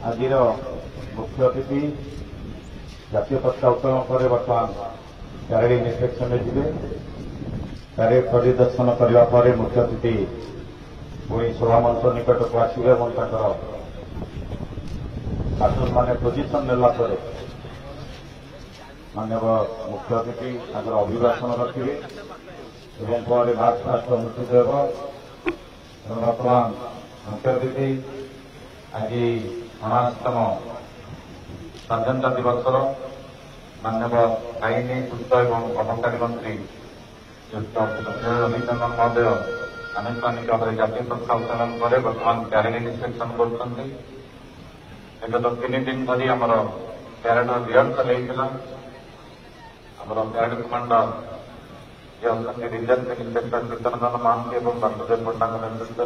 आज मुख्य अतिथि जातीय पताका उत्तोलन पर बर्तमान प्यारेड इन्स्पेक्शन में जी प्यारेड परिदर्शन करने पर मुख्य अतिथि पुणी सभामंच निकट को आसवे और कार्टून मान पोजिशन नेला मानव मुख्य अतिथि अभिभाषण रखिए और मार्च पास्ट मृत्युदेव बर्तमान मुख्य अतिथि आज 59तम स्वाधीनता दिवस मानव आईन पूर्त और अबकारी मंत्री अभिनंदन महोदय आनुष्ठानिक भाव में जातीय पताका उत्तोलन पर बर्तमान प्यारेड इन्स्पेक्शन कर 3 दिन धरी आम प्यारेड रिहर्सल होता प्यारेड कमांडर जे अच्छा रिजर्व इन्स्पेक्टर चित्तरंजन महांती और बासुदेव पट्टा नेतृत्व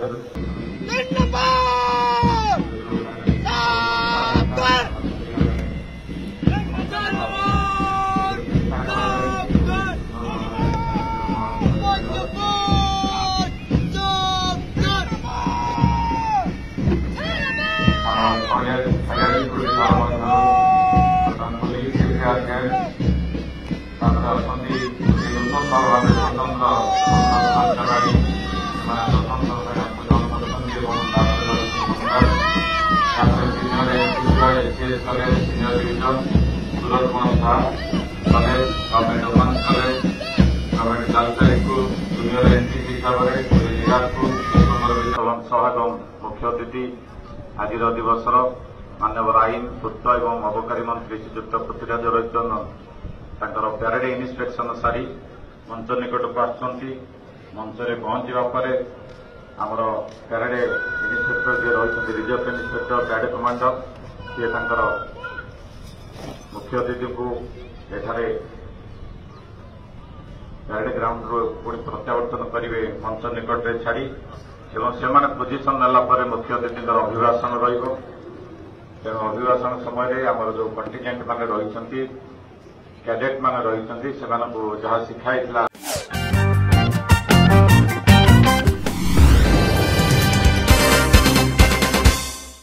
मुख्य अतिथि आज दिवस मानव आईन पूर्त और अबकारी मंत्री श्रीजुक्त पृथ्वीराज रंजन प्यारेड इन्स्पेक्शन सारी मंच निकट को आसुँच मंच में पहुंचा पर आमर प्यारेड इन्स्पेक्टर जी रही रिजर्व इन्स्पेक्टर प्यारेड कमांडर सी मुख्य अतिथि को एठारे प्यारेड ग्राउंड पुणी प्रत्यावर्तन करेंगे मंच निकट में छाड़ी एवं से पोजिशन नेला मुख्य अतिथि अभिभाषण रही अभिभाषण समय आमर जो कंटिजेंट मान रही कैडेट मान रही जहाँ शिखाई